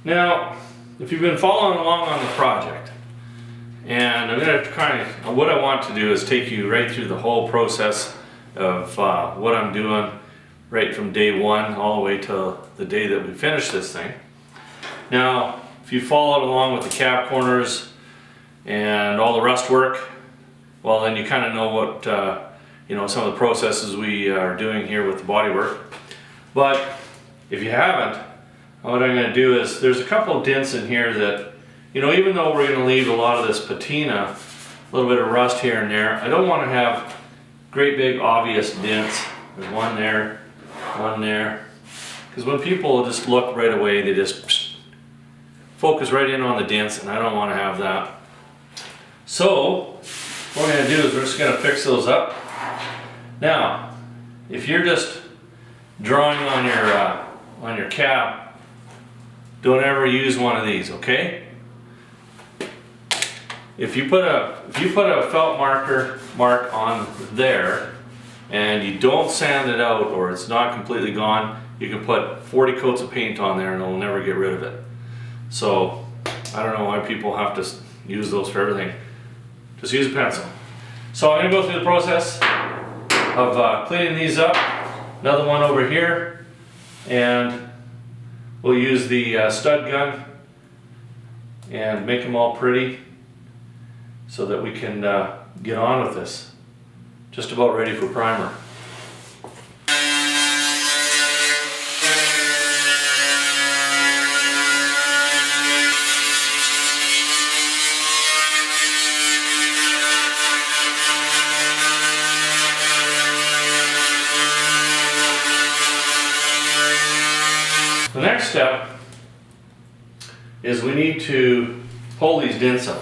Now, if you've been following along on the project, and I'm going to what I want to do is take you right through the whole process of what I'm doing right from day one all the way till the day that we finish this thing. Now, if you followed along with the cab corners and all the rust work, well then you kind of know what, some of the processes we are doing here with the bodywork. But if you haven't, what I'm going to do is, there's a couple of dents in here that, even though we're going to leave a lot of this patina, a little bit of rust here and there, I don't want to have great big obvious dents. There's one there, because when people just look right away, they just focus right in on the dents, and I don't want to have that. So what we're going to do is we're just going to fix those up. Now, if you're just drawing on your cab, don't ever use one of these, okay? If you put a felt mark on there and you don't sand it out, or it's not completely gone, you can put 40 coats of paint on there and it'll never get rid of it. So I don't know why people have to use those for everything. Just use a pencil. So I'm going to go through the process of cleaning these up. Another one over here, and we'll use the stud gun and make them all pretty so that we can get on with this. Just about ready for primer. The next step is we need to pull these dents up.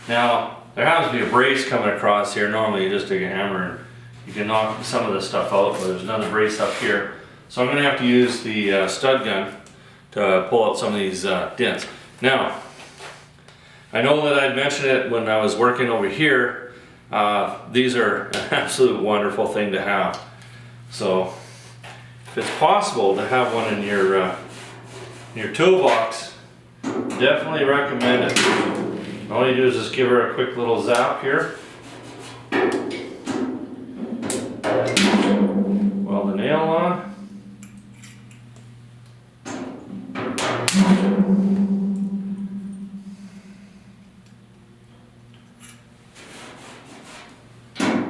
Now, there happens to be a brace coming across here. Normally you just take a hammer and you can knock some of this stuff out, but there's another brace up here. So I'm going to have to use the stud gun to pull out some of these dents. Now, I know that I'd mentioned it when I was working over here. These are an absolute wonderful thing to have. So if it's possible to have one in your toolbox, definitely recommend it. All you do is just give her a quick little zap here. Weld the nail on.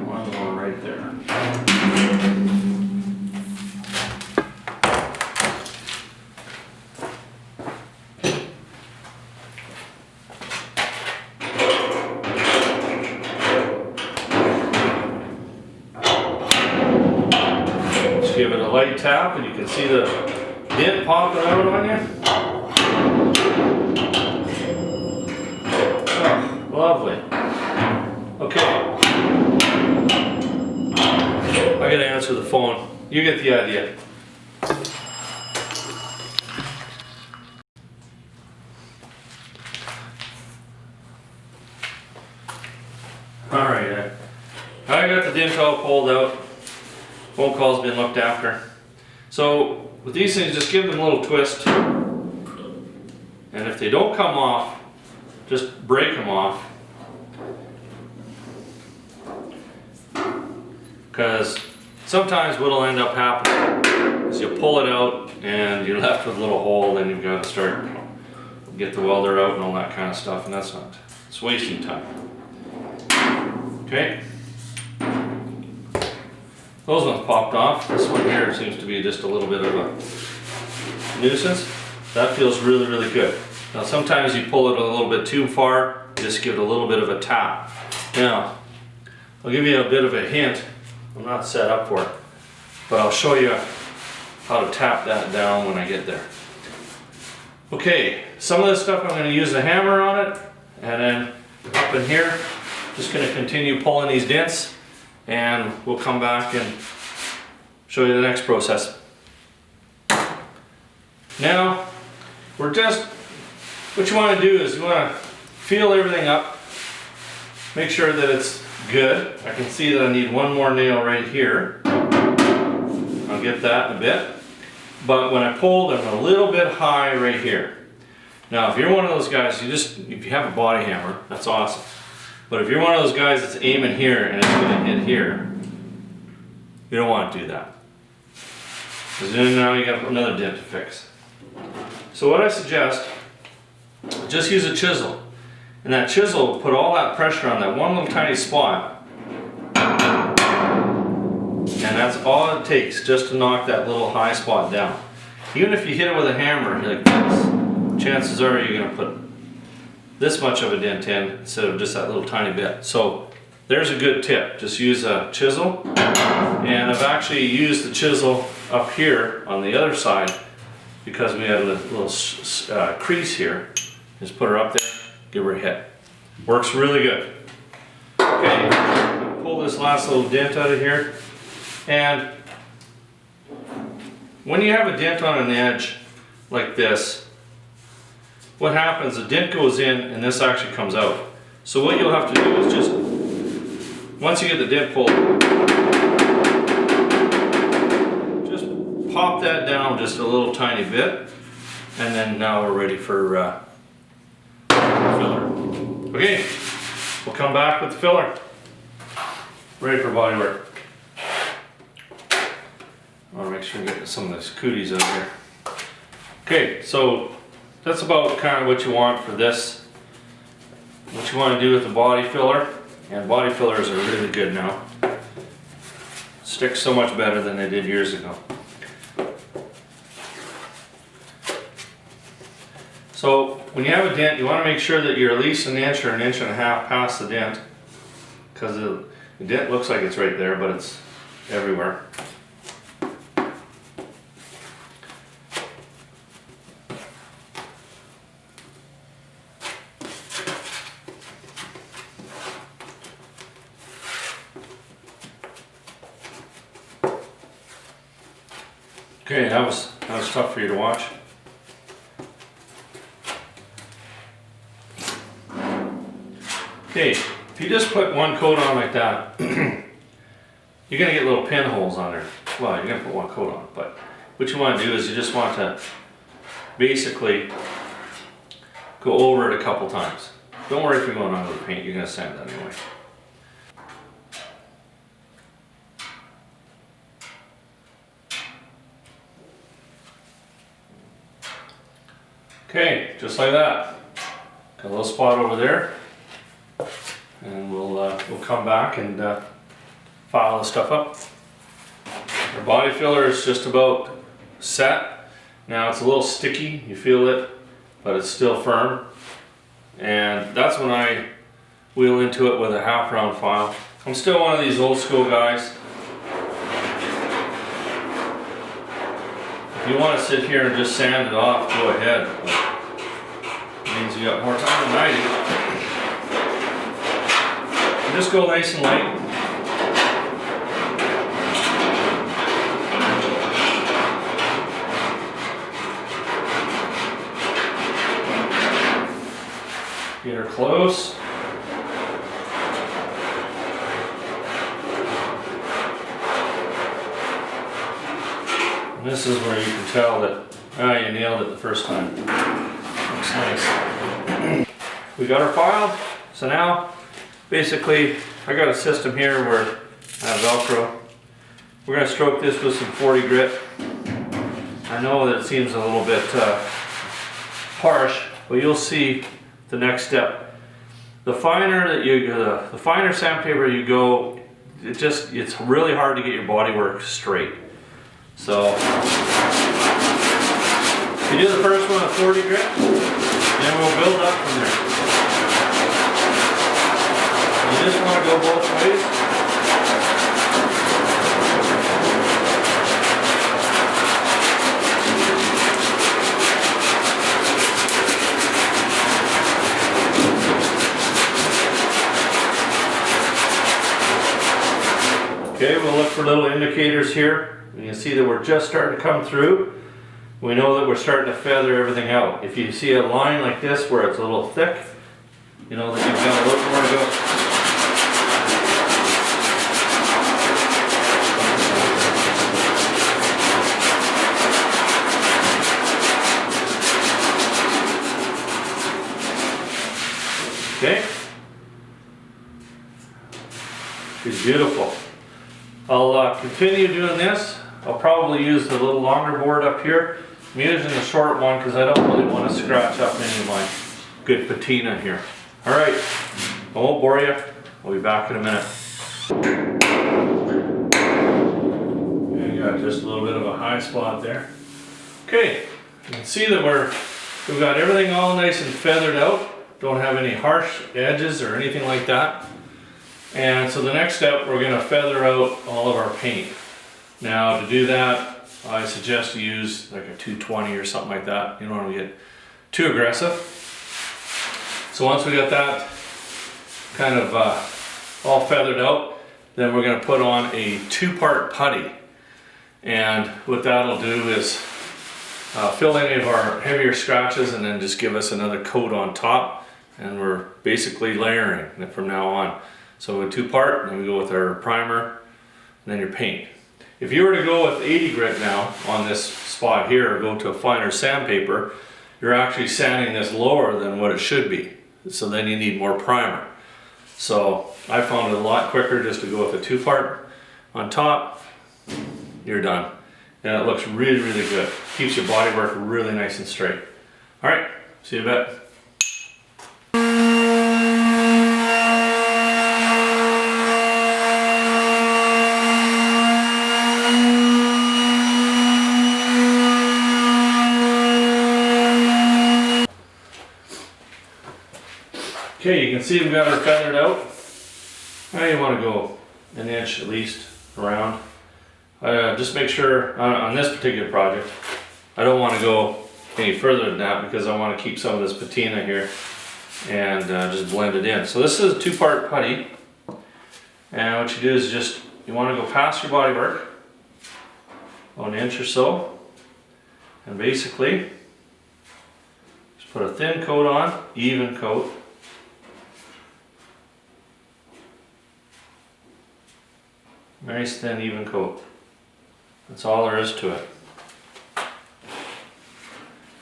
One more right there. Give it a light tap and you can see the dent popping out on you. Oh, lovely. Okay. I gotta answer the phone. You get the idea. Alright, I got the dent all pulled out. Phone call's been looked after. So with these things, just give them a little twist, and if they don't come off, just break them off, because sometimes what'll end up happening is you pull it out and you're left with a little hole, then you've got to start get the welder out and all that kind of stuff, and it's wasting time. Okay. Those ones popped off. This one here seems to be just a little bit of a nuisance. That feels really, really good. Now sometimes you pull it a little bit too far, just give it a little bit of a tap. Now, I'll give you a bit of a hint. I'm not set up for it, but I'll show you how to tap that down when I get there. Okay, some of this stuff I'm going to use a hammer on it, and then up in here, just going to continue pulling these dents. And we'll come back and show you the next process. Now, what you want to do is you want to feel everything up, make sure that it's good. I can see that I need one more nail right here. I'll get that in a bit. But when I pulled, I'm a little bit high right here. Now, if you're one of those guys, if you have a body hammer, that's awesome. But if you're one of those guys that's aiming here and it's gonna hit here, you don't want to do that. Because then now you got another dent to fix. So what I suggest, just use a chisel. And that chisel will put all that pressure on that one little tiny spot. And that's all it takes just to knock that little high spot down. Even if you hit it with a hammer like this, chances are you're going to put this much of a dent in instead of just that little tiny bit. So there's a good tip. Just use a chisel. And I've actually used the chisel up here on the other side because we had a little crease here. Just put her up there, give her a hit. Works really good. Okay, pull this last little dent out of here. And when you have a dent on an edge like this, what happens, the dent goes in and this actually comes out. So what you'll have to do is just, once you get the dent pulled, just pop that down just a little tiny bit, and then now we're ready for filler. Okay, we'll come back with the filler. Ready for body work. I want to make sure we get some of these cooties out here. Okay, so that's about kind of what you want for this. What you want to do with the body filler, and body fillers are really good now. Stick so much better than they did years ago. So when you have a dent, you want to make sure that you're at least an inch or an inch and a half past the dent, because the dent looks like it's right there, but it's everywhere. Okay, that was tough for you to watch. Okay, if you just put one coat on like that, you're gonna get little pinholes on there. Well, you're gonna put one coat on, but what you want to do is you just want to basically go over it a couple times. Don't worry if you're going under the paint, you're gonna sand that anyway. Okay, just like that. Got a little spot over there, and we'll come back and file the stuff up. Our body filler is just about set. Now it's a little sticky, you feel it, but it's still firm. And that's when I wheel into it with a half round file. I'm still one of these old school guys. If you want to sit here and just sand it off, go ahead. It means you got more time than I do. And just go nice and light. Get her close. And this is where you can tell that you nailed it the first time. Looks nice. We got our file. So now, basically, I got a system here where I have Velcro. We're going to stroke this with some 40 grit. I know that it seems a little bit harsh, but you'll see the next step. The finer the finer sandpaper you go, it's really hard to get your bodywork straight. So if you do the first one at 40 grit, then we'll build up from there. You just want to go both ways. Okay, we'll look for little indicators here. You can see that we're just starting to come through. We know that we're starting to feather everything out. If you see a line like this where it's a little thick, you know that you've got a little more to go. Okay? She's beautiful. I'll continue doing this. I'll probably use the little longer board up here. I'm using the short one because I don't really want to scratch up any of my good patina here. Alright, I won't bore you. I'll be back in a minute. And you got just a little bit of a high spot there. Okay, you can see that we've got everything all nice and feathered out. Don't have any harsh edges or anything like that. And so the next step, we're going to feather out all of our paint. Now to do that, I suggest you use like a 220 or something like that. You don't want to get too aggressive. So once we got that kind of all feathered out, then we're going to put on a 2-part putty. And what that'll do is fill any of our heavier scratches and then just give us another coat on top. And we're basically layering from now on. So a 2-part, then we go with our primer, and then your paint. If you were to go with 80 grit now on this spot here, or go to a finer sandpaper, you're actually sanding this lower than what it should be. So then you need more primer. So I found it a lot quicker just to go with a 2-part on top. You're done. And it looks really, really good. Keeps your bodywork really nice and straight. All right, see you in a bit. Okay, you can see we've got her feathered out. Now you want to go an inch at least around. Just make sure on this particular project, I don't want to go any further than that because I want to keep some of this patina here and just blend it in. So this is a 2-part putty, and what you do is just, you want to go past your bodywork, an inch or so, and basically just put a thin coat on, even coat. Nice thin even coat. That's all there is to it.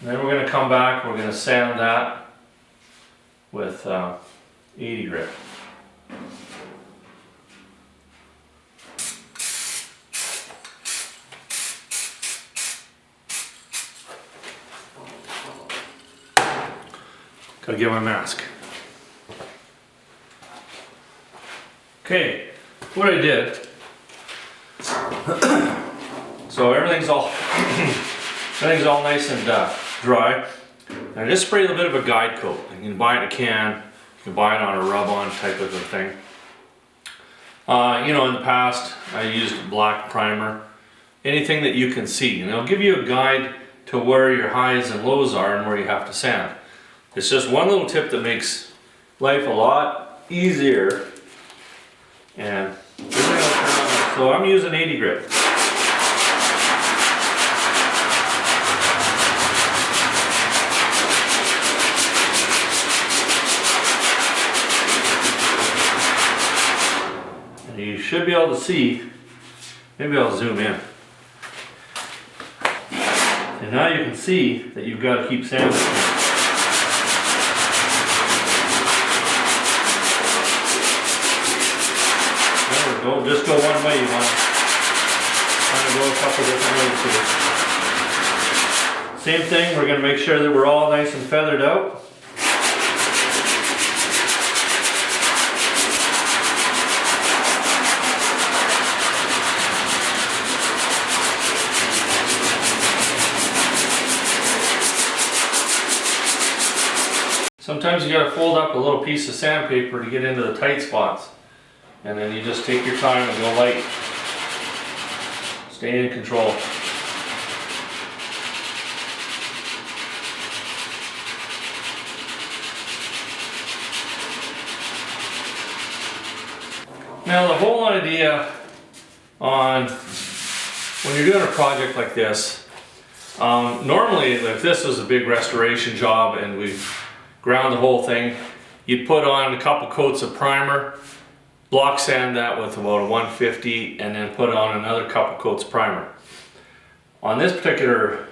And then we're going to come back, we're going to sand that with 80 grit. Gotta get my mask. Okay, what I did, so everything's all nice and dry. And I just sprayed a little bit of a guide coat. You can buy it in a can, you can buy it on a rub-on type of a thing. You know, in the past I used black primer, anything that you can see, and it'll give you a guide to where your highs and lows are and where you have to sand. It's just one little tip that makes life a lot easier, and everything will turn out nice. So I'm using 80 grit. And you should be able to see, maybe I'll zoom in. And now you can see that you've got to keep sanding. Don't just go one way, you want to kind of go a couple different ways here. Same thing, we're going to make sure that we're all nice and feathered out. Sometimes you got to fold up a little piece of sandpaper to get into the tight spots. And then you just take your time and go light. Stay in control. Now the whole idea on when you're doing a project like this, normally if this was a big restoration job and we ground the whole thing, you'd put on a couple coats of primer, block sand that with about a 150, and then put on another couple coats of primer. On this particular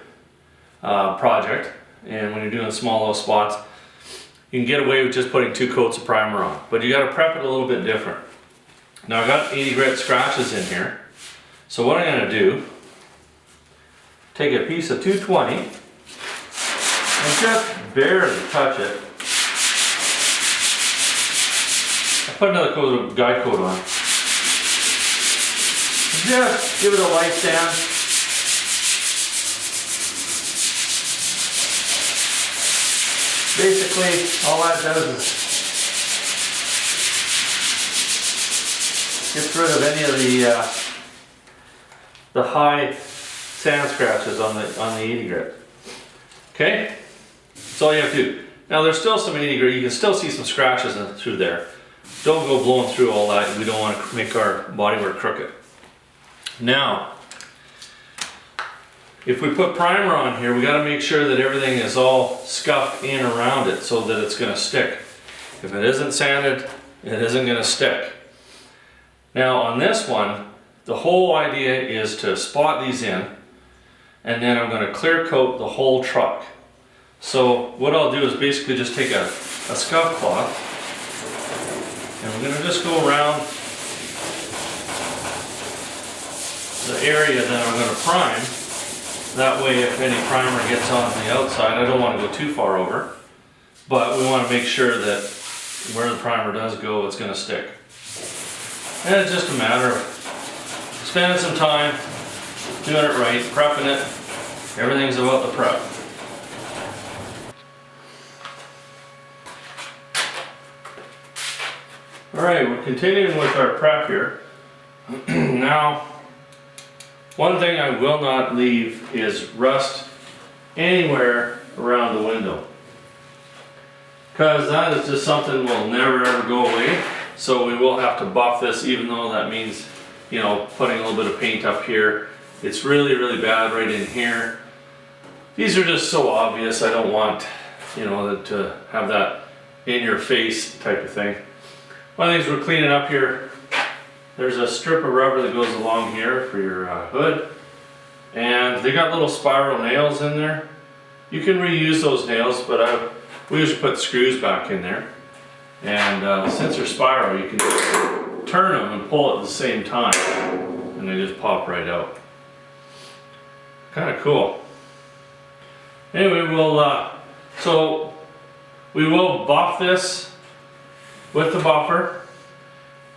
project, and when you're doing small little spots, you can get away with just putting 2 coats of primer on, but you got to prep it a little bit different. Now I got 80 grit scratches in here, so what I'm going to do, take a piece of 220 and just barely touch it. I put another coat of guide coat on. Just give it a light sand. Basically, all that does is gets rid of any of the high sand scratches on the 80 grit. Okay, that's all you have to do. Now there's still some 80 grit. You can still see some scratches through there. Don't go blowing through all that. We don't want to make our bodywork crooked. Now, if we put primer on here, we got to make sure that everything is all scuffed in around it so that it's going to stick. If it isn't sanded, it isn't going to stick. Now on this one, the whole idea is to spot these in, and then I'm going to clear coat the whole truck. So what I'll do is basically just take a scuff cloth, and we're going to just go around the area that I'm going to prime. That way if any primer gets on the outside, I don't want to go too far over, but we want to make sure that where the primer does go, it's going to stick. And it's just a matter of spending some time doing it right, prepping it. Everything's about the prep. Alright, we're continuing with our prep here. Now, one thing I will not leave is rust anywhere around the window, because that is just something will never ever go away. So we will have to buff this, even though that means, you know, putting a little bit of paint up here. It's really, really bad right in here. These are just so obvious. I don't want, you know, to have that in your face type of thing. One of the things we're cleaning up here, there's a strip of rubber that goes along here for your hood, and they got little spiral nails in there. You can reuse those nails, but we usually put screws back in there. And since they're spiral, you can turn them and pull at the same time, and they just pop right out. Kind of cool. Anyway, so we will buff this with the buffer,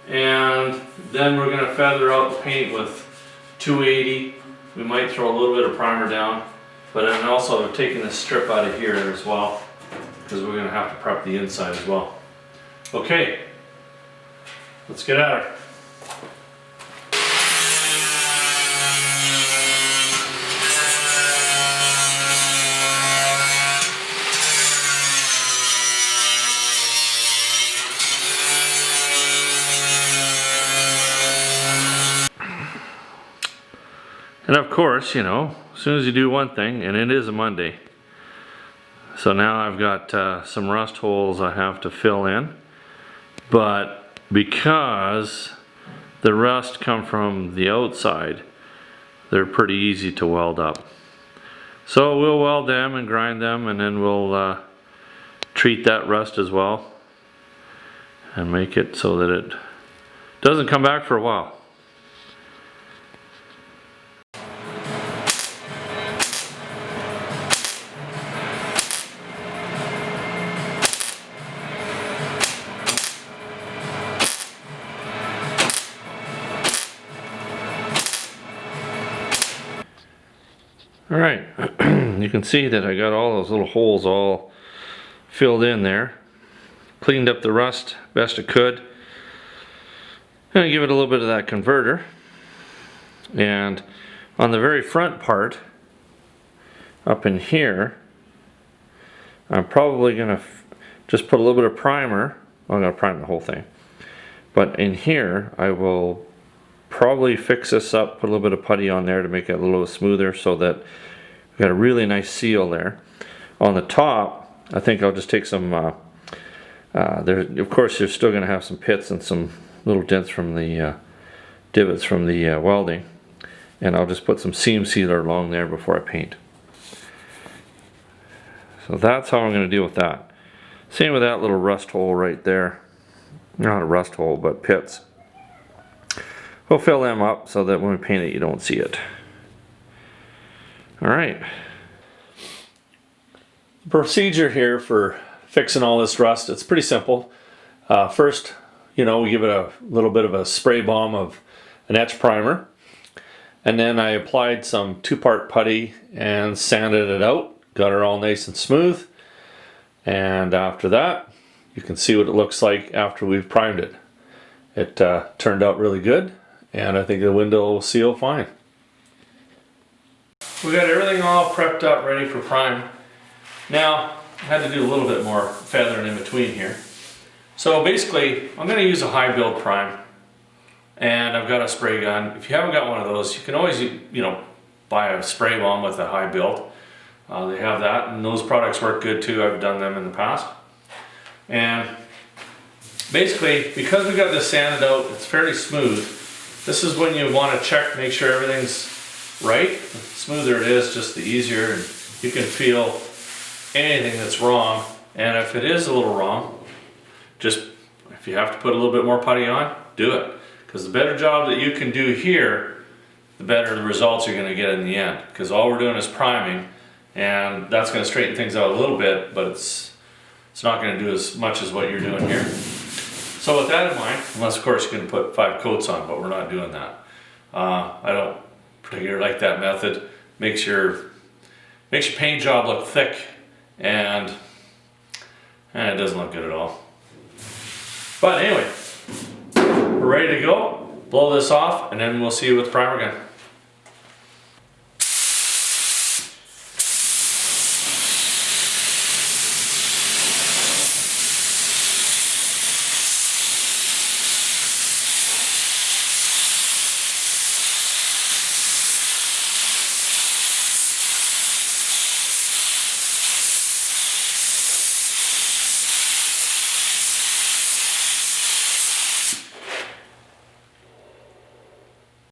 and then we're going to feather out the paint with 280. We might throw a little bit of primer down, but then also I'm taking this strip out of here as well, because we're going to have to prep the inside as well. Okay, let's get at her. And of course, you know, as soon as you do one thing, and it is a Monday, so now I've got some rust holes I have to fill in. But because the rust come from the outside, they're pretty easy to weld up. So we'll weld them and grind them, and then we'll treat that rust as well and make it so that it doesn't come back for a while. Alright, you can see that I got all those little holes all filled in there. Cleaned up the rust best I could. And give it a little bit of that converter. And on the very front part, up in here, I'm probably going to just put a little bit of primer. I'm going to prime the whole thing. But in here, I will probably fix this up, put a little bit of putty on there to make it a little smoother, so that we've got a really nice seal there. On the top, I think I'll just take some, of course you're still going to have some pits and some little dents from the divots from the welding, and I'll just put some seam sealer along there before I paint. So that's how I'm going to deal with that. Same with that little rust hole right there. Not a rust hole, but pits. We'll fill them up so that when we paint it, you don't see it. All right. The procedure here for fixing all this rust, it's pretty simple. First, we give it a little bit of a spray bomb of an etch primer. And then I applied some 2-part putty and sanded it out. Got it all nice and smooth. And after that, you can see what it looks like after we've primed it. It turned out really good, and I think the window will seal fine. We got everything all prepped up, ready for prime. Now, I had to do a little bit more feathering in between here. So basically, I'm going to use a high build prime, and I've got a spray gun. If you haven't got one of those, you can always, buy a spray bomb with a high build. They have that, and those products work good too. I've done them in the past. And basically, because we got this sanded out, it's fairly smooth. This is when you want to check, make sure everything's right. The smoother it is, just the easier, and you can feel anything that's wrong. And if it is a little wrong, just if you have to put a little bit more putty on, do it. Because the better job that you can do here, the better the results you're going to get in the end. Because all we're doing is priming, and that's going to straighten things out a little bit, but it's not going to do as much as what you're doing here. So with that in mind, unless of course you're going to put 5 coats on, but we're not doing that. I don't particularly like that method. Makes your paint job look thick, and it doesn't look good at all. But anyway, we're ready to go. Blow this off, and then we'll see you with the primer gun.